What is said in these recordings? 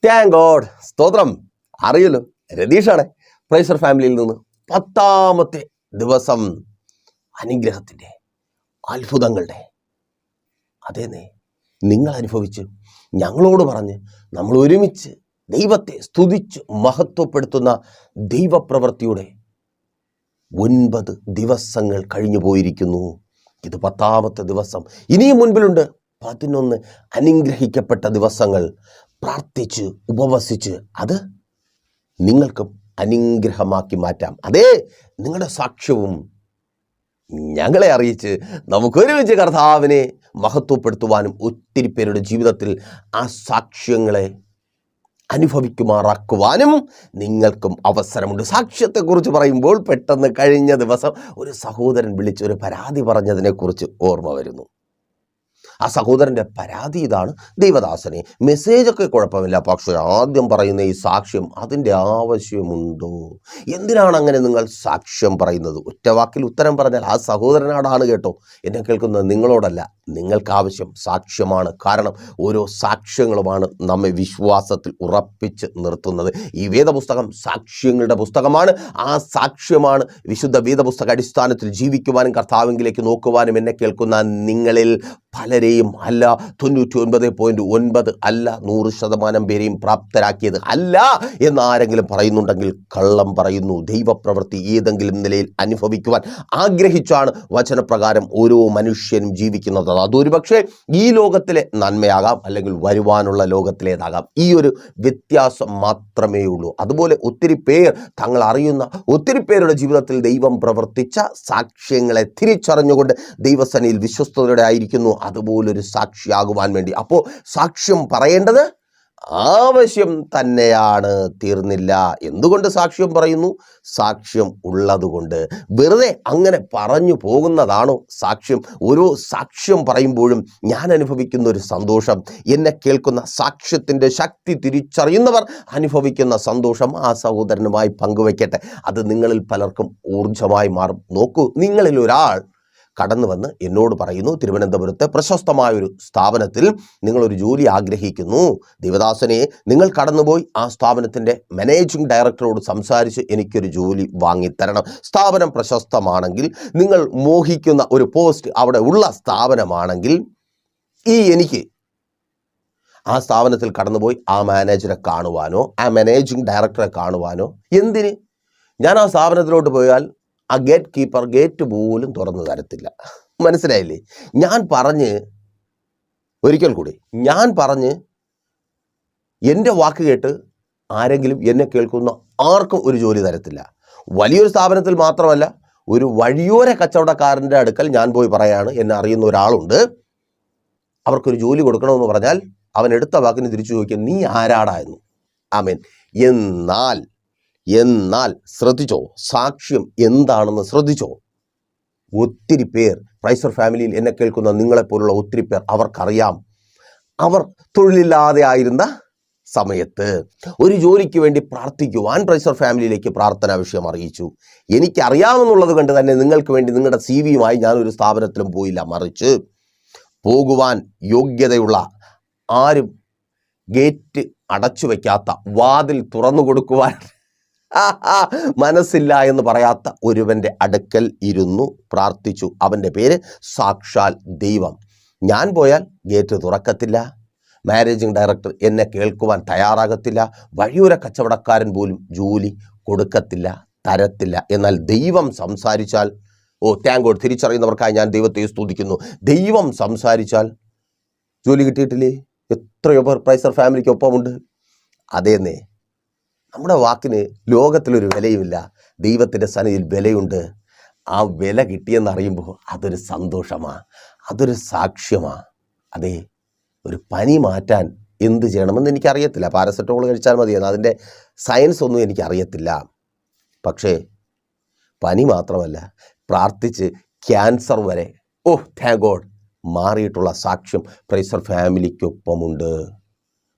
Thank God, സ്തോത്രം. അറിയല്ലോ, രതീഷാണ് പ്രൈസർ ഫാമിലിയിൽ നിന്ന് 10ാമത്തെ ദിവസം അനുഗ്രഹത്തിൻ്റെ, അത്ഭുതങ്ങളുടെ, അതേന്നേ നിങ്ങൾ അനുഭവിച്ച് ഞങ്ങളോട് പറഞ്ഞ് നമ്മൾ ഒരുമിച്ച് ദൈവത്തെ സ്തുതിച്ച് മഹത്വപ്പെടുത്തുന്ന ദൈവപ്രവൃത്തിയുടെ 9 ദിവസങ്ങൾ കഴിഞ്ഞു പോയിരിക്കുന്നു. ഇത് 10ാമത്തെ ദിവസം. ഇനിയും മുൻപിലുണ്ട് 11 അനുഗ്രഹിക്കപ്പെട്ട ദിവസങ്ങൾ. പ്രാർത്ഥിച്ച് ഉപവസിച്ച് അത് നിങ്ങൾക്കും അനുഗ്രഹമാക്കി മാറ്റാം. അതേ, നിങ്ങളുടെ സാക്ഷ്യവും ഞങ്ങളെ അറിയിച്ച് നമുക്കൊരുമിച്ച് കർത്താവിനെ മഹത്വപ്പെടുത്തുവാനും ഒത്തിരി പേരുടെ ജീവിതത്തിൽ ആ സാക്ഷ്യങ്ങളെ അനുഭവിക്കുമാറാക്കുവാനും നിങ്ങൾക്കും അവസരമുണ്ട്. സാക്ഷ്യത്തെക്കുറിച്ച് പറയുമ്പോൾ പെട്ടെന്ന് കഴിഞ്ഞ ദിവസം ഒരു സഹോദരൻ വിളിച്ചൊരു പരാതി പറഞ്ഞതിനെക്കുറിച്ച് ഓർമ്മ വരുന്നു. ആ സഹോദരൻ്റെ പരാതി ഇതാണ്: ദൈവദാസനെ, മെസ്സേജൊക്കെ കുഴപ്പമില്ല, പക്ഷേ ആദ്യം പറയുന്ന ഈ സാക്ഷ്യം അതിൻ്റെ ആവശ്യമുണ്ടോ? എന്തിനാണ് അങ്ങനെ നിങ്ങൾ സാക്ഷ്യം പറയുന്നത്? ഒറ്റ വാക്കിൽ ഉത്തരം പറഞ്ഞാൽ ആ സഹോദരനോടാണ് കേട്ടോ, എന്നെ കേൾക്കുന്നത് നിങ്ങളോടല്ല. നിങ്ങൾക്ക് ആവശ്യം സാക്ഷ്യമാണ്. കാരണം ഓരോ സാക്ഷ്യങ്ങളുമാണ് നമ്മെ വിശ്വാസത്തിൽ ഉറപ്പിച്ച് നിർത്തുന്നത്. ഈ വേദപുസ്തകം സാക്ഷ്യങ്ങളുടെ പുസ്തകമാണ്. ആ സാക്ഷ്യമാണ് വിശുദ്ധ വേദപുസ്തക അടിസ്ഥാനത്തിൽ ജീവിക്കുവാനും കർത്താവിലേക്ക് നോക്കുവാനും എന്നെ കേൾക്കുന്ന നിങ്ങളിൽ പലരെയും അല്ല 99.9 അല്ല 100% പേരെയും പ്രാപ്തരാക്കിയത്. അല്ല എന്നാരെങ്കിലും പറയുന്നുണ്ടെങ്കിൽ കള്ളം പറയുന്നു. ദൈവപ്രവൃത്തി ഏതെങ്കിലും നിലയിൽ അനുഭവിക്കുവാൻ ആഗ്രഹിച്ചാണ് വചനപ്രകാരം ഓരോ മനുഷ്യനും ജീവിക്കുന്നത്. അതൊരു പക്ഷേ ഈ ലോകത്തിലെ നന്മയാകാം, അല്ലെങ്കിൽ വരുവാനുള്ള ലോകത്തിലേതാകാം. ഈ ഒരു വ്യത്യാസം മാത്രമേ ഉള്ളൂ. അതുപോലെ ഒത്തിരി പേർ തങ്ങൾ അറിയുന്ന ഒത്തിരി പേരുടെ ജീവിതത്തിൽ ദൈവം പ്രവർത്തിച്ച സാക്ഷ്യങ്ങളെ തിരിച്ചറിഞ്ഞുകൊണ്ട് ദൈവസന്നിധിയിൽ വിശ്വസ്തയോടെ ആയിരിക്കുന്നു, അതുപോലൊരു സാക്ഷിയാകുവാൻ വേണ്ടി. അപ്പോൾ സാക്ഷ്യം പറയേണ്ടത് ആവശ്യം തന്നെയാണ്, തീർന്നില്ല. എന്തുകൊണ്ട് സാക്ഷ്യം പറയുന്നു? സാക്ഷ്യം ഉള്ളതുകൊണ്ട്. വെറുതെ അങ്ങനെ പറഞ്ഞു പോകുന്നതാണോ സാക്ഷ്യം? ഓരോ സാക്ഷ്യം പറയുമ്പോഴും ഞാൻ അനുഭവിക്കുന്ന ഒരു സന്തോഷം, എന്നെ കേൾക്കുന്ന സാക്ഷ്യത്തിൻ്റെ ശക്തി തിരിച്ചറിയുന്നവർ അനുഭവിക്കുന്ന സന്തോഷം ആ സഹോദരനുമായി പങ്കുവയ്ക്കട്ടെ. അത് നിങ്ങളിൽ പലർക്കും ഊർജമായി മാറും. നോക്കൂ, നിങ്ങളിൽ ഒരാൾ കടന്നു വന്ന് എന്നോട് പറയുന്നു, തിരുവനന്തപുരത്തെ പ്രശസ്തമായൊരു സ്ഥാപനത്തിൽ നിങ്ങളൊരു ജോലി ആഗ്രഹിക്കുന്നു. ദേവദാസനെ, നിങ്ങൾ കടന്നുപോയി ആ സ്ഥാപനത്തിൻ്റെ മാനേജിംഗ് ഡയറക്ടറോട് സംസാരിച്ച് എനിക്കൊരു ജോലി വാങ്ങിത്തരണം. സ്ഥാപനം പ്രശസ്തമാണെങ്കിൽ, നിങ്ങൾ മോഹിക്കുന്ന ഒരു പോസ്റ്റ് അവിടെ ഉള്ള സ്ഥാപനമാണെങ്കിൽ, എനിക്ക് ആ സ്ഥാപനത്തിൽ കടന്നുപോയി ആ മാനേജറെ കാണുവാനോ ആ മാനേജിംഗ് ഡയറക്ടറെ കാണുവാനോ എന്തിന്? ഞാൻ ആ സ്ഥാപനത്തിലോട്ട് പോയാൽ ആ ഗേറ്റ് കീപ്പർ ഗേറ്റ് പോലും തുറന്നു തരത്തില്ല. മനസ്സിലായില്ലേ? ഒരിക്കൽ കൂടി ഞാൻ പറഞ്ഞ് എൻ്റെ വാക്ക് കേട്ട് ആരെങ്കിലും എന്നെ കേൾക്കുന്ന ആർക്കും ഒരു ജോലി തരത്തില്ല. വലിയൊരു സ്ഥാപനത്തിൽ മാത്രമല്ല, ഒരു വഴിയോര കച്ചവടക്കാരൻ്റെ അടുക്കൽ ഞാൻ പോയി പറയാണ്, എന്നെ അറിയുന്ന ഒരാളുണ്ട്, അവർക്കൊരു ജോലി കൊടുക്കണമെന്ന് പറഞ്ഞാൽ അവൻ എടുത്ത വാക്കിന് തിരിച്ചു ചോദിക്കും, നീ ആരാടാ എന്ന്. ആമേൻ. എന്നാൽ ശ്രദ്ധിച്ചോ, സാക്ഷ്യം എന്താണെന്ന് ശ്രദ്ധിച്ചോ. ഒത്തിരി പേർ പ്രൈസർ ഫാമിലിയിൽ എന്നെ കേൾക്കുന്ന നിങ്ങളെപ്പോലുള്ള ഒത്തിരി പേർ അവർക്കറിയാം. അവർ തൊഴിലില്ലാതെ ആയിരുന്ന സമയത്ത് ഒരു ജോലിക്ക് വേണ്ടി പ്രാർത്ഥിക്കുവാൻ പ്രൈസർ ഫാമിലിയിലേക്ക് പ്രാർത്ഥനാ വിഷയം അറിയിച്ചു. എനിക്കറിയാമെന്നുള്ളത് കൊണ്ട് തന്നെ നിങ്ങൾക്ക് വേണ്ടി നിങ്ങളുടെ CV-യുമായി ഞാനൊരു സ്ഥാപനത്തിലും പോയില്ല. മറിച്ച് പോകുവാൻ യോഗ്യതയുള്ള, ആരും ഗേറ്റ് അടച്ചു വയ്ക്കാത്ത, വാതിൽ തുറന്നു കൊടുക്കുവാൻ മനസ്സില്ല എന്ന് പറയാത്ത ഒരുവൻ്റെ അടുക്കൽ ഇരുന്നു പ്രാർത്ഥിച്ചു. അവൻ്റെ പേര് സാക്ഷാൽ ദൈവം. ഞാൻ പോയാൽ ഗേറ്റ് തുറക്കത്തില്ല, മാനേജിംഗ് ഡയറക്ടർ എന്നെ കേൾക്കുവാൻ തയ്യാറാകത്തില്ല, വഴിയോര കച്ചവടക്കാരൻ പോലും ജോലി കൊടുക്കത്തില്ല, തരത്തില്ല. എന്നാൽ ദൈവം സംസാരിച്ചാൽ, താങ്ക് ഗോഡ്, തിരിച്ചറിയുന്നവർക്കായി ഞാൻ ദൈവത്തെ സ്തുതിക്കുന്നു. ദൈവം സംസാരിച്ചാൽ ജോലി കിട്ടിയിട്ടില്ലേ? എത്രയോ പേർ പ്രൈസർ ഫാമിലിക്കൊപ്പമുണ്ട്. അതേന്നേ, നമ്മുടെ വാക്കിന് ലോകത്തിലൊരു വിലയുമില്ല, ദൈവത്തിൻ്റെ സന്നിധിയിൽ വിലയുണ്ട്. ആ വില കിട്ടിയെന്നറിയുമ്പോൾ അതൊരു സന്തോഷമാണ്, അതൊരു സാക്ഷ്യമാണ്. അതെ, ഒരു പനി മാറ്റാൻ എന്ത് ചെയ്യണമെന്ന് എനിക്കറിയത്തില്ല. പാരസെറ്റമോൾ കഴിച്ചാൽ മതിയെന്ന്, അതിൻ്റെ സയൻസ് ഒന്നും എനിക്കറിയത്തില്ല. പക്ഷേ പനി മാത്രമല്ല, പ്രാർത്ഥിച്ച് ക്യാൻസർ വരെ താങ്ക് ഗോഡ് മാറിയിട്ടുള്ള സാക്ഷ്യം പ്രൈസർ ഫാമിലിക്കൊപ്പമുണ്ട്.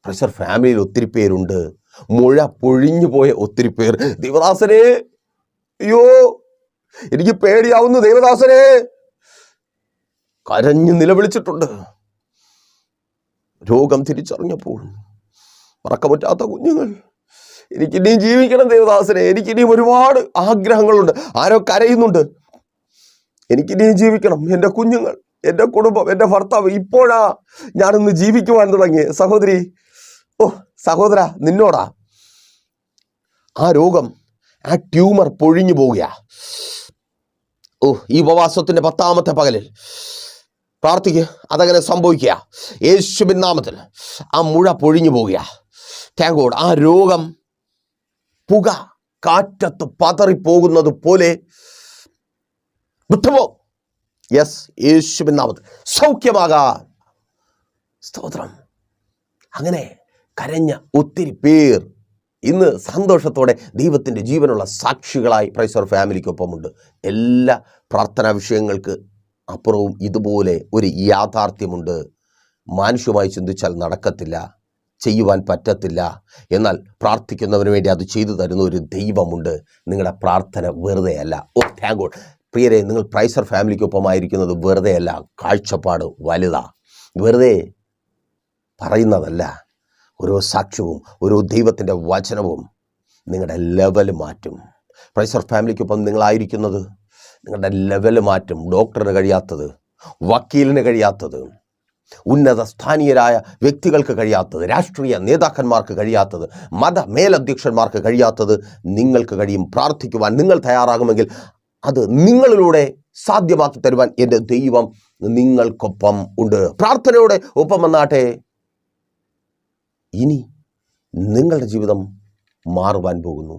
പ്രൈസർ ഫാമിലിയിൽ ഒത്തിരി പേരുണ്ട്. മുഴ പൊഴിഞ്ഞു പോയ ഒത്തിരി പേർ, ദേവദാസനെ, അയ്യോ എനിക്ക് പേടിയാവുന്നു ദേവദാസനെ, കരഞ്ഞു നിലവിളിച്ചിട്ടുണ്ട്. രോഗം തിരിച്ചറിഞ്ഞപ്പോൾ ഉറക്കമുറ്റാത്ത കുഞ്ഞുങ്ങൾ. എനിക്കിനിയും ജീവിക്കണം ദേവദാസനെ, എനിക്കിനിയും ഒരുപാട് ആഗ്രഹങ്ങളുണ്ട്. ആരോ കരയുന്നുണ്ട്, എനിക്കിനിയും ജീവിക്കണം. എൻ്റെ കുഞ്ഞുങ്ങൾ, എൻ്റെ കുടുംബം, എൻ്റെ ഭർത്താവ്. ഇപ്പോഴാ ഞാനൊന്ന് ജീവിക്കുവാൻ തുടങ്ങിയ സഹോദരി, സഹോദര, നിന്നോടാ ആ രോഗം, ആ ട്യൂമർ പൊഴിഞ്ഞു പോവുക. ഈ ഉപവാസത്തിൻ്റെ 10ാമത്തെ പകലിൽ പ്രാർത്ഥിക്കുക, അതങ്ങനെ സംഭവിക്കുക. യേശുവിൻ നാമത്തിൽ ആ മുഴ പൊഴിഞ്ഞു പോവുക. Thank God. ആ രോഗം പുക കാറ്റത്ത് പതറിപ്പോകുന്നത് പോലെ വിട്ടുപോ. യെസ്, യേശുവിൻ നാമത്തിൽ സൗഖ്യമാകാൻ സ്തോത്രം. അങ്ങനെ കരഞ്ഞ ഒത്തിരി പേർ ഇന്ന് സന്തോഷത്തോടെ ദൈവത്തിൻ്റെ ജീവനുള്ള സാക്ഷികളായി പ്രൈസർ ഫാമിലിക്കൊപ്പമുണ്ട്. എല്ലാ പ്രാർത്ഥനാ വിഷയങ്ങൾക്ക് അപ്പുറവും ഇതുപോലെ ഒരു യാഥാർത്ഥ്യമുണ്ട്. മാനുഷ്യമായി ചിന്തിച്ചാൽ നടക്കത്തില്ല, ചെയ്യുവാൻ പറ്റത്തില്ല. എന്നാൽ പ്രാർത്ഥിക്കുന്നവന് വേണ്ടി അത് ചെയ്തു തരുന്ന ഒരു ദൈവമുണ്ട്. നിങ്ങളുടെ പ്രാർത്ഥന വെറുതെ അല്ല. Thank God. പ്രിയരെ, നിങ്ങൾ പ്രൈസർ ഫാമിലിക്കൊപ്പമായിരിക്കുന്നത് വെറുതെ അല്ല. കാഴ്ചപ്പാട് വലുതാ, വെറുതെ പറയുന്നതല്ല. ഓരോ സാക്ഷ്യവും ഓരോ ദൈവത്തിൻ്റെ വചനവും നിങ്ങളുടെ ലെവൽ മാറ്റും. പ്രൈസർ ഫാമിലിക്കൊപ്പം നിങ്ങളായിരിക്കുന്നത് നിങ്ങളുടെ ലെവൽ മാറ്റും. ഡോക്ടറിന് കഴിയാത്തത്, വക്കീലിന് കഴിയാത്തത്, ഉന്നത സ്ഥാനീയരായ വ്യക്തികൾക്ക് കഴിയാത്തത്, രാഷ്ട്രീയ നേതാക്കന്മാർക്ക് കഴിയാത്തത്, മത മേലധ്യക്ഷന്മാർക്ക് കഴിയാത്തത് നിങ്ങൾക്ക് കഴിയും. പ്രാർത്ഥിക്കുവാൻ നിങ്ങൾ തയ്യാറാകുമെങ്കിൽ അത് നിങ്ങളിലൂടെ സാധ്യമാക്കി തരുവാൻ എൻ്റെ ദൈവം നിങ്ങൾക്കൊപ്പം ഉണ്ട്. പ്രാർത്ഥനയോടെ ഒപ്പം വന്നാട്ടെ. ഇനി നിങ്ങളുടെ ജീവിതം മാറുവാൻ പോകുന്നു.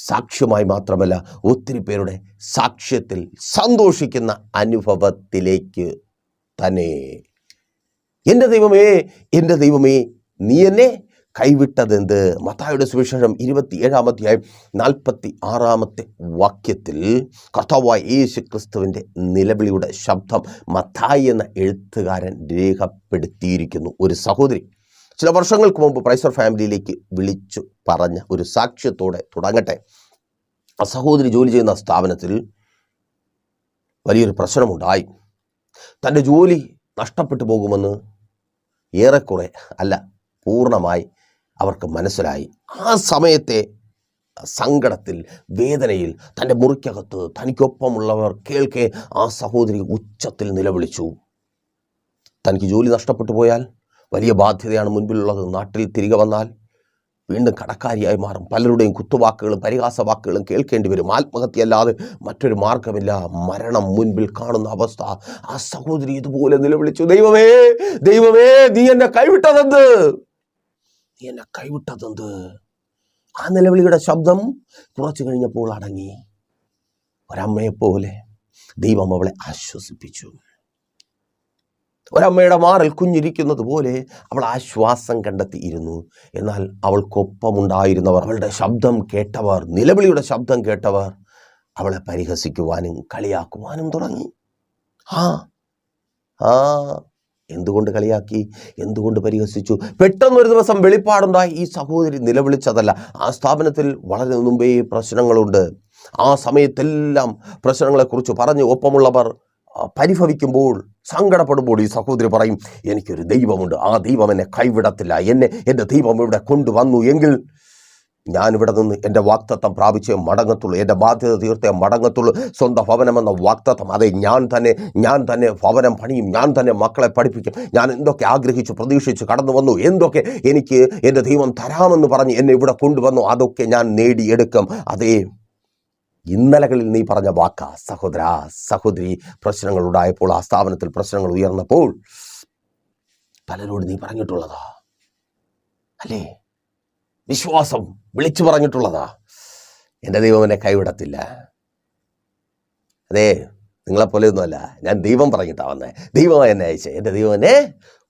സാക്ഷ്യമായി മാത്രമല്ല, ഒത്തിരി പേരുടെ സാക്ഷ്യത്തിൽ സന്തോഷിക്കുന്ന അനുഭവത്തിലേക്ക് തന്നെ. എൻ്റെ ദൈവമേ, എൻ്റെ ദൈവമേ, നീ എന്നെ കൈവിട്ടതെന്ത്? മത്തായിയുടെ സുവിശേഷം 27-ാം അധ്യായം 46-ാമത്തെ വാക്യത്തിൽ കർത്താവായ യേശു ക്രിസ്തുവിൻ്റെ നിലവിളിയുടെ ശബ്ദം മത്തായി എന്ന എഴുത്തുകാരൻ രേഖപ്പെടുത്തിയിരിക്കുന്നു. ഒരു സഹോദരി ചില വർഷങ്ങൾക്ക് മുമ്പ് പ്രൈസർ ഫാമിലിയിലേക്ക് വിളിച്ചു പറഞ്ഞ ഒരു സാക്ഷ്യത്തോടെ തുടങ്ങട്ടെ. ആ സഹോദരി ജോലി ചെയ്യുന്ന സ്ഥാപനത്തിൽ വലിയൊരു പ്രശ്നമുണ്ടായി. തൻ്റെ ജോലി നഷ്ടപ്പെട്ടു പോകുമെന്ന് ഏറെക്കുറെ അല്ല, പൂർണ്ണമായി അവർക്ക് മനസ്സിലായി. ആ സമയത്തെ സങ്കടത്തിൽ, വേദനയിൽ തൻ്റെ മുറിക്കകത്ത് തനിക്കൊപ്പമുള്ളവർ കേൾക്കെ ആ സഹോദരി ഉച്ചത്തിൽ നിലവിളിച്ചു. തനിക്ക് ജോലി നഷ്ടപ്പെട്ടു പോയാൽ വലിയ ബാധ്യതയാണ് മുൻപിലുള്ളത്. നാട്ടിൽ തിരികെ വന്നാൽ വീണ്ടും കടക്കാരിയായി മാറും. പലരുടെയും കുത്തുവാക്കുകളും പരിഹാസവാക്കുകളും കേൾക്കേണ്ടി വരും. ആത്മഹത്യയല്ലാതെ മറ്റൊരു മാർഗമില്ല. മരണം മുൻപിൽ കാണുന്ന അവസ്ഥ. ആ സഹോദരി ഇതുപോലെ നിലവിളിച്ചു, ദൈവമേ, ദൈവമേ, നീ എന്നെ കൈവിട്ടതെന്ത്? നീ എന്നെ കൈവിട്ടതെന്ത്? ആ നിലവിളിയുടെ ശബ്ദം കുറച്ചു കഴിഞ്ഞപ്പോൾ അടങ്ങി. ഒരമ്മയെപ്പോലെ ദൈവം അവളെ ആശ്വസിപ്പിച്ചു. ഒരമ്മയുടെ മാറിൽ കുഞ്ഞിരിക്കുന്നത് പോലെ അവൾ ആശ്വാസം കണ്ടെത്തിയിരുന്നു. എന്നാൽ അവൾക്കൊപ്പമുണ്ടായിരുന്നവർ, അവളുടെ ശബ്ദം കേട്ടവർ, നിലവിളിയുടെ ശബ്ദം കേട്ടവർ അവളെ പരിഹസിക്കുവാനും കളിയാക്കുവാനും തുടങ്ങി. എന്തുകൊണ്ട് കളിയാക്കി? എന്തുകൊണ്ട് പരിഹസിച്ചു? പെട്ടെന്നൊരു ദിവസം വെളിപ്പാടുണ്ടായി. ഈ സഹോദരി നിലവിളിച്ചതല്ല. ആ സ്ഥാപനത്തിൽ വളരെ മുമ്പേ പ്രശ്നങ്ങളുണ്ട്. ആ സമയത്തെല്ലാം പ്രശ്നങ്ങളെക്കുറിച്ച് പറഞ്ഞ് ഒപ്പമുള്ളവർ പരിഭവിക്കുമ്പോൾ, സങ്കടപ്പെടുമ്പോൾ ഈ സഹോദരി പറയും, എനിക്കൊരു ദൈവമുണ്ട്, ആ ദൈവം എന്നെ കൈവിടത്തില്ല. എൻ്റെ ദൈവം ഇവിടെ കൊണ്ടുവന്നു എങ്കിൽ ഞാനിവിടെ നിന്ന് എൻ്റെ വാഗ്ദത്തം പ്രാപിച്ചേ മടങ്ങത്തുള്ളൂ, എൻ്റെ ബാധ്യത തീർത്തേ മടങ്ങത്തുള്ളൂ. സ്വന്തം ഭവനമെന്ന വാഗ്ദത്തം, അതെ, ഞാൻ തന്നെ ഭവനം പണിയും, ഞാൻ തന്നെ മക്കളെ പഠിപ്പിക്കും. ഞാൻ എന്തൊക്കെ ആഗ്രഹിച്ചു പ്രതീക്ഷിച്ചു കടന്നു വന്നു, എന്തൊക്കെ എനിക്ക് എൻ്റെ ദൈവം തരാമെന്ന് പറഞ്ഞ് എന്നെ ഇവിടെ കൊണ്ടുവന്നു, അതൊക്കെ ഞാൻ നേടിയെടുക്കും. അതേ, ഇന്നലകളിൽ നീ പറഞ്ഞ വാക്കാ സഹോദര, സഹോദരി. പ്രശ്നങ്ങൾ ഉണ്ടായപ്പോൾ, ആ സ്ഥാപനത്തിൽ പ്രശ്നങ്ങൾ ഉയർന്നപ്പോൾ പലരോട് നീ പറഞ്ഞിട്ടുള്ളതാ അല്ലേ? വിശ്വാസം വിളിച്ചു പറഞ്ഞിട്ടുള്ളതാ, എൻ്റെ ദൈവം എന്നെ കൈവിടത്തില്ല. അതെ, നിങ്ങളെപ്പോലെയൊന്നുമല്ല, ഞാൻ ദൈവം പറഞ്ഞിട്ടാ വന്നേ, ദൈവം എന്നെ അയച്ചേ, എൻ്റെ ദൈവം എന്നെ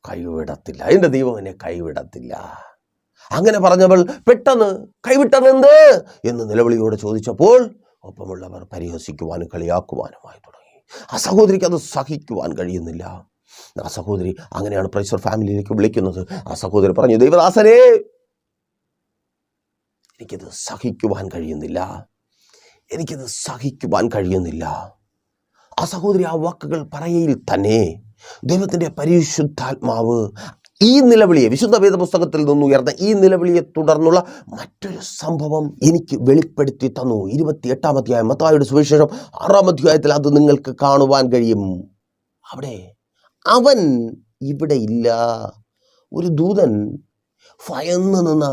കൈവിടത്തില്ല, എൻ്റെ ദൈവം എന്നെ കൈവിടത്തില്ല. അങ്ങനെ പറഞ്ഞവൾ പെട്ടെന്ന് കൈവിട്ടതെന്ത് എന്ന് നിലവിളിയോട് ചോദിച്ചപ്പോൾ ഒപ്പമുള്ളവർ പരിഹസിക്കുവാനും കളിയാക്കുവാനുമായി തുടങ്ങി. ആ സഹോദരിക്ക് അത് സഹിക്കുവാൻ കഴിയുന്നില്ല. ആ സഹോദരി അങ്ങനെയാണ് പ്രൈസർ ഫാമിലിയിലേക്ക് വിളിക്കുന്നത്. ആ സഹോദരി പറഞ്ഞു, ദൈവദാസനെ, എനിക്കിത് സഹിക്കുവാൻ കഴിയുന്നില്ല. ആ സഹോദരി ആ വാക്കുകൾ പറയയിൽ തന്നെ ദൈവത്തിൻ്റെ പരിശുദ്ധാത്മാവ് ഈ നിലവിളിയെ, വിശുദ്ധ വേദപുസ്തകത്തിൽ നിന്ന് ഉയർന്ന ഈ നിലവിളിയെ തുടർന്നുള്ള മറ്റൊരു സംഭവം എനിക്ക് വെളിപ്പെടുത്തി തന്നു. 28-ാം അധ്യായം, മത്തായിയുടെ സുവിശേഷം 6-ാം അധ്യായത്തിൽ അത് നിങ്ങൾക്ക് കാണുവാൻ കഴിയും. അവിടെ അവൻ ഇവിടെ ഇല്ല. ഒരു ദൂതൻ ഭയന്ന് നിന്ന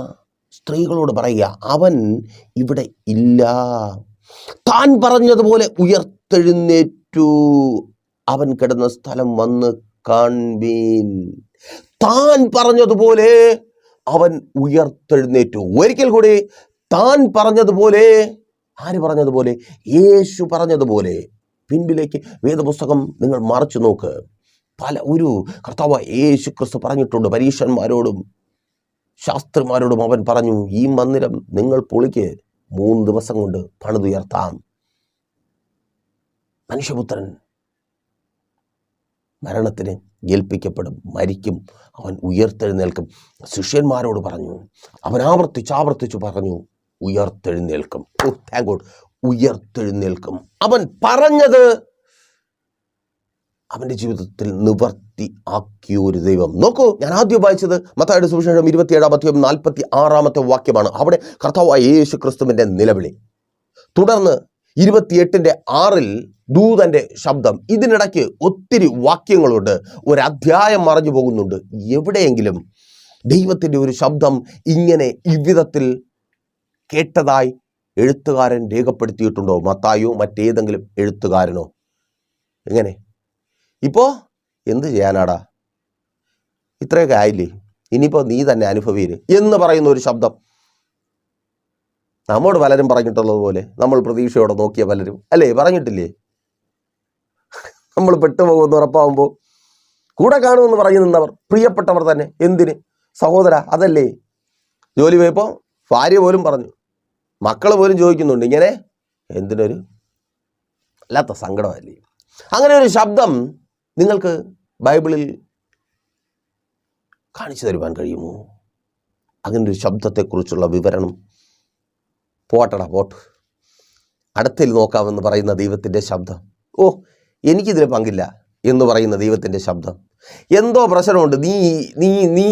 സ്ത്രീകളോട് പറയുക, അവൻ ഇവിടെ ഇല്ല. താൻ പറഞ്ഞതുപോലെ ഉയർത്തെഴുന്നേറ്റു. അവൻ കിടന്ന സ്ഥലം വന്ന് കാൺവീൻ. താൻ പറഞ്ഞതുപോലെ അവൻ ഉയർത്തെഴുന്നേറ്റു. ഒരിക്കൽ കൂടി, താൻ പറഞ്ഞതുപോലെ. ആര് പറഞ്ഞതുപോലെ? യേശു പറഞ്ഞതുപോലെ. പിൻപിലേക്ക് വേദപുസ്തകം നിങ്ങൾ മറിച്ചു നോക്ക്. ഒരു കർത്താവ് യേശു ക്രിസ്തു പറഞ്ഞിട്ടുണ്ട് പരീശന്മാരോടും ശാസ്ത്രിമാരോടും. അവൻ പറഞ്ഞു, ഈ മന്ദിരം നിങ്ങൾ പൊളിക്ക്, 3 ദിവസം കൊണ്ട് പണിതുയർത്താം. മനുഷ്യപുത്രൻ മരണത്തിന് ഏൽപ്പിക്കപ്പെടും, മരിക്കും, അവൻ ഉയർത്തെഴുന്നേൽക്കും. ശിഷ്യന്മാരോട് പറഞ്ഞു, അവൻ ആവർത്തിച്ചു പറഞ്ഞു, ഉയർത്തെഴുന്നേൽക്കും. Thank God, ഉയർത്തെഴുന്നേൽക്കും. അവൻ പറഞ്ഞത് അവൻ്റെ ജീവിതത്തിൽ നിവർത്തി ആക്കിയ ഒരു ദൈവം. നോക്കൂ, ഞാൻ ആദ്യം വായിച്ചത് മത്തായിയുടെ സുവിശേഷം 27-ാം അധ്യായം 46-ാമത്തെ വാക്യമാണ്. അവിടെ കർത്താവായ യേശു ക്രിസ്തുവിൻ്റെ നിലവിളി. തുടർന്ന് 28-6 ദൂതന്റെ ശബ്ദം. ഇതിനിടയ്ക്ക് ഒത്തിരി വാക്യങ്ങളുണ്ട്, ഒരു അധ്യായം മറഞ്ഞു പോകുന്നുണ്ട്. എവിടെയെങ്കിലും ദൈവത്തിൻ്റെ ഒരു ശബ്ദം ഇങ്ങനെ ഇவ்விധത്തിൽ കേട്ടതായി എഴുത്തുകാരൻ രേഖപ്പെടുത്തിയിട്ടുണ്ടോ? മത്തായോ മറ്റേതെങ്കിലും എഴുത്തുകാരനോ? എങ്ങനെ? ഇപ്പോൾ എന്ത് ചെയ്യാനാടാ, ഇത്രയൊക്കെ ആയില്ലേ, ഇനിയിപ്പോൾ നീ തന്നെ അനുഭവിയിര് എന്ന് പറയുന്ന ഒരു ശബ്ദം നമ്മോട് പലരും പറഞ്ഞിട്ടുള്ളത് പോലെ, നമ്മൾ പ്രതീക്ഷയോടെ നോക്കിയ പലരും അല്ലേ പറഞ്ഞിട്ടില്ലേ? നമ്മൾ പെട്ടുപോകുമെന്ന് ഉറപ്പാകുമ്പോൾ കൂടെ കാണുമെന്ന് പറഞ്ഞു നിന്നവർ, പ്രിയപ്പെട്ടവർ തന്നെ. എന്തിന് സഹോദര? അതല്ലേ ജോലി പോയപ്പോൾ ഭാര്യ പോലും പറഞ്ഞു, മക്കൾ പോലും ചോദിക്കുന്നുണ്ട്, ഇങ്ങനെ എന്തിനൊരു അല്ലാത്ത സങ്കടമല്ലേ? അങ്ങനെ ഒരു ശബ്ദം നിങ്ങൾക്ക് ബൈബിളിൽ കാണിച്ചു തരുവാൻ കഴിയുമോ? അങ്ങനെ ഒരു ശബ്ദത്തെക്കുറിച്ചുള്ള വിവരണം പോട്ടടാ പോട്ട്, അടുത്തിൽ നോക്കാമെന്ന് പറയുന്ന ദൈവത്തിൻ്റെ ശബ്ദം. ഓ, എനിക്കിതിൽ പങ്കില്ല എന്ന് പറയുന്ന ദൈവത്തിൻ്റെ ശബ്ദം. എന്തോ പ്രശ്നമുണ്ട്, നീ നീ നീ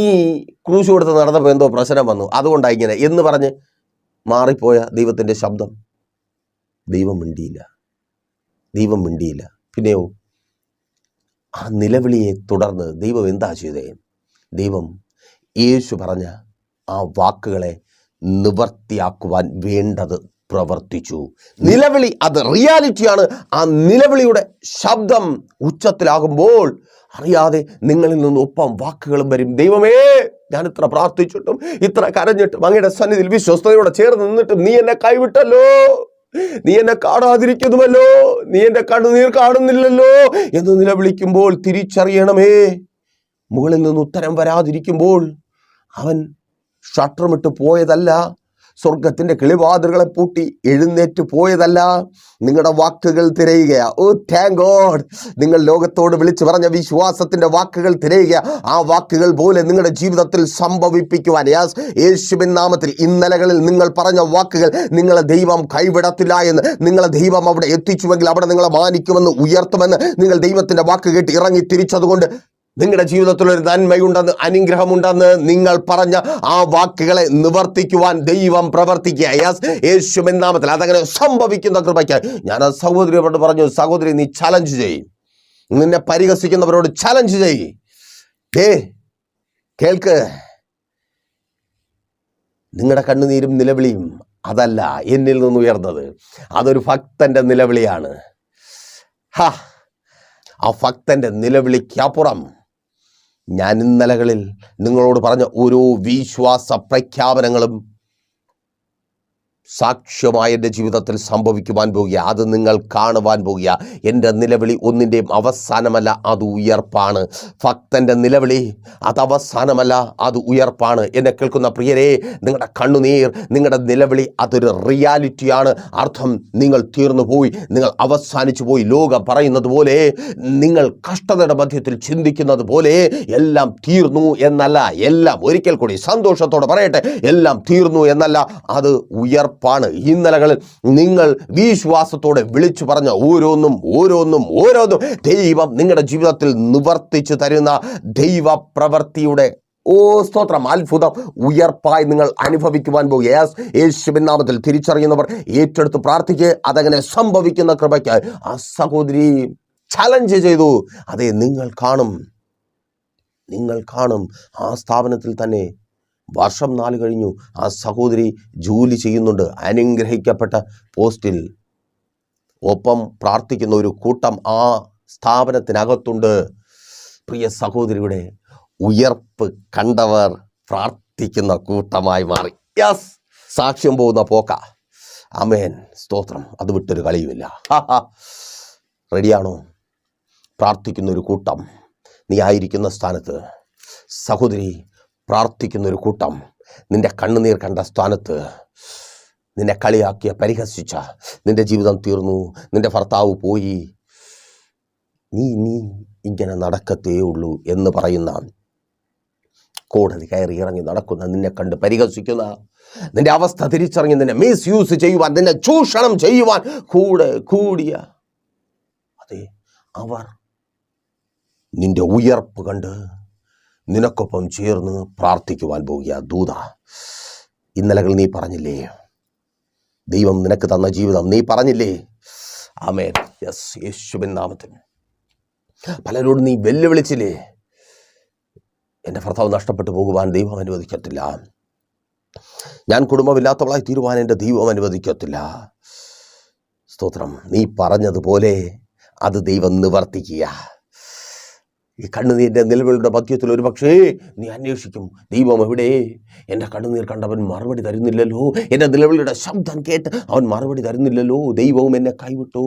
ക്രൂശ് കൊടുത്ത് നടന്നപ്പോൾ എന്തോ പ്രശ്നം വന്നു, അതുകൊണ്ടാണ് ഇങ്ങനെ എന്ന് പറഞ്ഞ് മാറിപ്പോയ ദൈവത്തിൻ്റെ ശബ്ദം. ദൈവം മിണ്ടിയില്ല. പിന്നെയോ ആ നിലവിളിയെ തുടർന്ന് ദൈവം എന്താ ചെയ്തേ? ദൈവം യേശു പറഞ്ഞ ആ വാക്കുകളെ നിവർത്തിയാക്കുവാൻ വേണ്ടത് പ്രവർത്തിച്ചു. നിലവിളി അത് റിയാലിറ്റിയാണ്. ആ നിലവിളിയുടെ ശബ്ദം ഉച്ചത്തിലാകുമ്പോൾ അറിയാതെ നിങ്ങളിൽ നിന്ന് ഒപ്പം വാക്കുകളും വരും. ദൈവമേ, ഞാൻ ഇത്ര പ്രാർത്ഥിച്ചിട്ടും ഇത്ര കരഞ്ഞിട്ടും അങ്ങയുടെ സന്നിധിയിൽ വിശ്വസ്തയോടെ ചേർന്ന് നിന്നിട്ടും നീ എന്നെ കൈവിട്ടല്ലോ, നീ എന്നെ കാണാതിരിക്കുന്നുവല്ലോ, നീ എന്റെ കണ്ണുനീർ കാണുന്നില്ലല്ലോ എന്ന് നിലവിളിക്കുമ്പോൾ തിരിച്ചറിയണമേ, മുകളിൽ നിന്ന് ഉത്തരം വരാതിരിക്കുമ്പോൾ അവൻ ഷട്ടറുമിട്ട് പോയതല്ല, സ്വർഗത്തിൻ്റെ കിളിവാതിലുകളെ പൂട്ടി എഴുന്നേറ്റ് പോയതല്ല, നിങ്ങളുടെ വാക്കുകൾ തിരയുകയാ. ഓ താങ്ക് ഗോഡ്, നിങ്ങൾ ലോകത്തോട് വിളിച്ചു പറഞ്ഞ വിശ്വാസത്തിൻ്റെ വാക്കുകൾ തിരയുക. ആ വാക്കുകൾ പോലെ നിങ്ങളുടെ ജീവിതത്തിൽ സംഭവിപ്പിക്കുവാൻ യേശുവിൻ നാമത്തിൽ ഇന്നലകളിൽ നിങ്ങൾ പറഞ്ഞ വാക്കുകൾ നിങ്ങളെ ദൈവം കൈവിടത്തില്ല എന്ന്, നിങ്ങളെ ദൈവം അവിടെ എത്തിച്ചുവെങ്കിൽ അവിടെ നിങ്ങളെ മാനിക്കുമെന്ന്, ഉയർത്തുമെന്ന് നിങ്ങൾ ദൈവത്തിൻ്റെ വാക്ക് കേട്ട് ഇറങ്ങി തിരിച്ചതുകൊണ്ട് നിങ്ങളുടെ ജീവിതത്തിലൊരു നന്മയുണ്ടെന്ന്, അനുഗ്രഹമുണ്ടെന്ന് നിങ്ങൾ പറഞ്ഞ ആ വാക്കുകളെ നിവർത്തിക്കുവാൻ ദൈവം പ്രവർത്തിക്കുക. യേശുവിൻ നാമത്തിൽ അതങ്ങനെ സംഭവിക്കുന്ന കൃപയ്ക്ക് ഞാൻ ആ സഹോദരിയോട് പറഞ്ഞു, സഹോദരി നീ ചലഞ്ച് ചെയ്യും, നിന്നെ പരിഹസിക്കുന്നവരോട് ചലഞ്ച് ചെയ്യ്. കേൾക്ക്, നിങ്ങളുടെ കണ്ണുനീരും നിലവിളിയും അതല്ല എന്നിൽ നിന്ന് ഉയർന്നത്, അതൊരു ഭക്തന്റെ നിലവിളിയാണ്. ആ ഭക്തന്റെ നിലവിളിക്കപ്പുറം ഞാൻ ഇന്നലകളിൽ നിങ്ങളോട് പറഞ്ഞ ഓരോ വിശ്വാസ പ്രഖ്യാപനങ്ങളും സാക്ഷ്യമായ എൻ്റെ ജീവിതത്തിൽ സംഭവിക്കുവാൻ പോകുക. അത് നിങ്ങൾ കാണുവാൻ പോകുക. എൻ്റെ നിലവിളി ഒന്നിൻ്റെയും അവസാനമല്ല, അത് ഉയർപ്പാണ്. ഭക്തൻ്റെ നിലവിളി അത് അവസാനമല്ല, അത് ഉയർപ്പാണ്. എന്നെ കേൾക്കുന്ന പ്രിയരെ, നിങ്ങളുടെ കണ്ണുനീർ, നിങ്ങളുടെ നിലവിളി അതൊരു റിയാലിറ്റിയാണ്. അർത്ഥം നിങ്ങൾ തീർന്നു പോയി, നിങ്ങൾ അവസാനിച്ചു പോയി. ലോകം പറയുന്നത് പോലെ, നിങ്ങൾ കഷ്ടതയുടെ മധ്യത്തിൽ ചിന്തിക്കുന്നത് പോലെ എല്ലാം തീർന്നു എന്നല്ല. എല്ലാം, ഒരിക്കൽ കൂടി സന്തോഷത്തോടെ പറയട്ടെ, എല്ലാം തീർന്നു എന്നല്ല, അത് ഉയർപ്പാണ്. ഇന്നലകളിൽ നിങ്ങൾ വിശ്വാസത്തോടെ വിളിച്ചു പറഞ്ഞ ഓരോന്നും ദൈവം നിങ്ങളുടെ ജീവിതത്തിൽ നിവർത്തിച്ചു തരുന്ന ദൈവ പ്രവൃത്തിയുടെ ഓ സ്തോത്രം, അത്ഭുതം, ഉയർപ്പായി നിങ്ങൾ അനുഭവിക്കുവാൻ പോകുക. യേശുവിൻ നാമത്തിൽ തിരിച്ചറിയുന്നവർ ഏറ്റെടുത്ത് പ്രാർത്ഥിക്കുക. അതങ്ങനെ സംഭവിക്കുന്ന കൃപയ്ക്കായി ആ സഹോദരി ചലഞ്ച് ചെയ്തു. അതെ, നിങ്ങൾ കാണും. ആ സ്ഥാപനത്തിൽ തന്നെ വർഷം 4 കഴിഞ്ഞു. ആ സഹോദരി ജോലി ചെയ്യുന്നുണ്ട്, അനുഗ്രഹിക്കപ്പെട്ട പോസ്റ്റിൽ. ഒപ്പം പ്രാർത്ഥിക്കുന്ന ഒരു കൂട്ടം ആ സ്ഥാപനത്തിനകത്തുണ്ട്. പ്രിയ സഹോദരിയുടെ ഉയർപ്പ് കണ്ടവർ പ്രാർത്ഥിക്കുന്ന കൂട്ടമായി മാറി. യെസ്, സാക്ഷ്യം പോകുന്ന പോക്ക. ആമേൻ, സ്തോത്രം. അത് വിട്ടൊരു കളിയുമില്ല. റെഡിയാണോ? പ്രാർത്ഥിക്കുന്ന ഒരു കൂട്ടം. നീ ആയിരിക്കുന്ന സ്ഥാനത്ത് സഹോദരി, പ്രാർത്ഥിക്കുന്ന ഒരു കൂട്ടം. നിന്റെ കണ്ണുനീർ കണ്ട സ്ഥാനത്ത് നിന്നെ കളിയാക്കിയ, പരിഹസിച്ച, നിന്റെ ജീവിതം തീർന്നു, നിന്റെ ഭർത്താവ് പോയി, നീ ഇങ്ങനെ നടക്കത്തേ ഉള്ളൂ എന്ന് പറയുന്ന, കോടതി കയറി ഇറങ്ങി നടക്കുന്ന, നിന്നെ കണ്ട് പരിഹസിക്കുന്ന, നിന്റെ അവസ്ഥ തിരിച്ചറിഞ്ഞ് നിന്നെ മിസ്യൂസ് ചെയ്യുവാൻ, നിന്നെ ചൂഷണം ചെയ്യുവാൻ കൂടിയ, അതെ, അവർ നിന്റെ ഉയർപ്പ് കണ്ട് നിനക്കൊപ്പം ചേർന്ന് പ്രാർത്ഥിക്കുവാൻ പോകുക. ദൂത, ഇന്നലകൾ നീ പറഞ്ഞില്ലേ, ദൈവം നിനക്ക് തന്ന ജീവിതം നീ പറഞ്ഞില്ലേ? ആമേൻ. യെസ്, യേശുവിൻ നാമത്തിൽ. പലരോടും നീ വെല്ലുവിളിച്ചില്ലേ, എൻ്റെ ഭർത്താവ് നഷ്ടപ്പെട്ടു പോകുവാൻ ദൈവം അനുവദിക്കത്തില്ല, ഞാൻ കുടുംബമില്ലാത്തവളായി തീരുവാൻ എൻ്റെ ദൈവം അനുവദിക്കത്തില്ല. സ്തോത്രം. നീ പറഞ്ഞതുപോലെ അത് ദൈവം നിവർത്തിക്കുക. ഈ കണ്ണുനീരിൻ്റെ നിലവിളുടെ മധ്യത്തിൽ ഒരു പക്ഷേ നീ അന്വേഷിക്കും, ദൈവം എവിടെ? എൻ്റെ കണ്ണുനീർ കണ്ടവൻ മറുപടി തരുന്നില്ലല്ലോ, എൻ്റെ നിലവിളിയുടെ ശബ്ദം കേട്ട് അവൻ മറുപടി തരുന്നില്ലല്ലോ, ദൈവവും എന്നെ കൈവിട്ടു.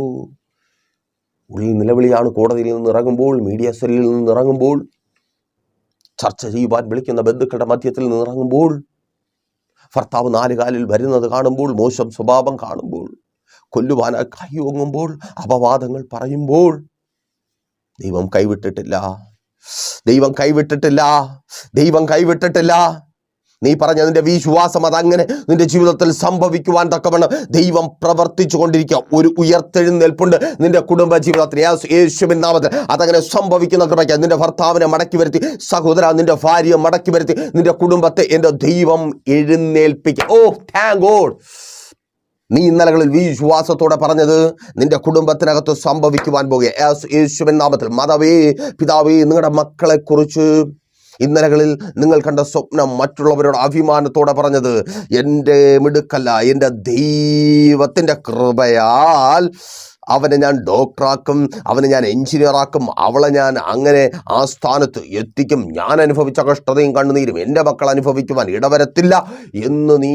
ഉള്ളിൽ നിലവിളിയാണ്. കോടതിയിൽ നിന്ന് ഇറങ്ങുമ്പോൾ, മീഡിയ സെല്ലിൽ നിന്ന് ഇറങ്ങുമ്പോൾ, ചർച്ച ചെയ്യുവാൻ വിളിക്കുന്ന ബന്ധുക്കളുടെ മധ്യത്തിൽ നിന്ന് ഇറങ്ങുമ്പോൾ, ഭർത്താവ് 4 കാലിൽ വരുന്നത് കാണുമ്പോൾ, മോശം സ്വഭാവം കാണുമ്പോൾ, കൊല്ലുവാനായി കൈയോങ്ങുമ്പോൾ, അപവാദങ്ങൾ പറയുമ്പോൾ, ദൈവം കൈവിട്ടിട്ടില്ല. നീ പറഞ്ഞ നിന്റെ വിശ്വാസം അതങ്ങനെ നിന്റെ ജീവിതത്തിൽ സംഭവിക്കുവാൻ തക്കവണ്ണം ദൈവം പ്രവർത്തിച്ചു കൊണ്ടിരിക്കുക. ഒരു ഉയർത്തെഴുന്നേൽപ്പുണ്ട് നിന്റെ കുടുംബ ജീവിതത്തിൽ. യേശുവിൻ നാമത്തിൽ അതങ്ങനെ സംഭവിക്കുന്ന കൃപയ്ക്ക് നിന്റെ ഭർത്താവിനെ മടക്കി വരുത്തി, സഹോദര നിന്റെ ഭാര്യയെ മടക്കി വരുത്തി, നിന്റെ കുടുംബത്തെ എൻ്റെ ദൈവം എഴുന്നേൽപ്പിക്കുക. ഓ താങ്ക് ഗോഡ്. നീ ഇന്നലകളിൽ വിശ്വാസത്തോടെ പറഞ്ഞത് നിന്റെ കുടുംബത്തിനകത്ത് സംഭവിക്കുവാൻ പോകുക. യേശുവിൻ നാമത്തിൽ. മാതാവേ, പിതാവേ, നിങ്ങളുടെ മക്കളെക്കുറിച്ച് ഇന്നലകളിൽ നിങ്ങൾ കണ്ട സ്വപ്നം മറ്റുള്ളവരോട് അഭിമാനത്തോടെ പറഞ്ഞത് എൻ്റെ മിടുക്കല്ല, എൻ്റെ ദൈവത്തിൻ്റെ കൃപയാൽ അവനെ ഞാൻ ഡോക്ടറാക്കും, അവനെ ഞാൻ എഞ്ചിനീയറാക്കും, അവളെ ഞാൻ അങ്ങനെ ആ സ്ഥാനത്ത് എത്തിക്കും, ഞാൻ അനുഭവിച്ച കഷ്ടതയും കണ്ണുനീരും എൻ്റെ മക്കൾ അനുഭവിക്കുവാൻ ഇടവരത്തില്ല എന്ന് നീ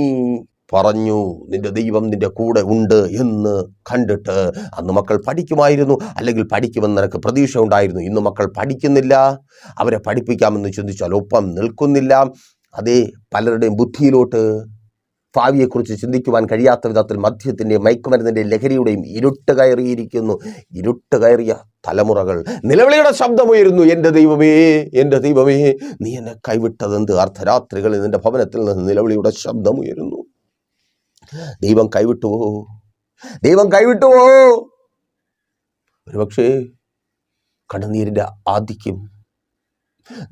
പറഞ്ഞു. നിന്റെ ദൈവം നിന്റെ കൂടെ ഉണ്ട് എന്ന് കണ്ടിട്ട് അന്ന് മക്കൾ പഠിക്കുമായിരുന്നു, അല്ലെങ്കിൽ പഠിക്കുമെന്ന് നിനക്ക് പ്രതീക്ഷ ഉണ്ടായിരുന്നു. ഇന്ന് മക്കൾ പഠിക്കുന്നില്ല, അവരെ പഠിപ്പിക്കാമെന്ന് ചിന്തിച്ചാൽ ഒപ്പം നിൽക്കുന്നില്ല. അതേ, പലരുടെയും ബുദ്ധിയിലോട്ട് ഭാവിയെക്കുറിച്ച് ചിന്തിക്കുവാൻ കഴിയാത്ത വിധത്തിൽ മദ്യത്തിൻ്റെയും മയക്കുമരുന്നിൻ്റെയും ലഹരിയുടെയും ഇരുട്ട് കയറിയിരിക്കുന്നു. ഇരുട്ട് കയറിയ തലമുറകൾ നിലവിളിയുടെ ശബ്ദമുയരുന്നു. എൻ്റെ ദൈവമേ, നീ എന്നെ കൈവിട്ടതെന്ത്? അർദ്ധരാത്രികളിൽ നിന്റെ ഭവനത്തിൽ നിന്ന് നിലവിളിയുടെ ശബ്ദമുയരുന്നു. ദൈവം കൈവിട്ടുവോ? ഒരുപക്ഷേ കണ്ണുനീരിൻ്റെ ആധിക്യം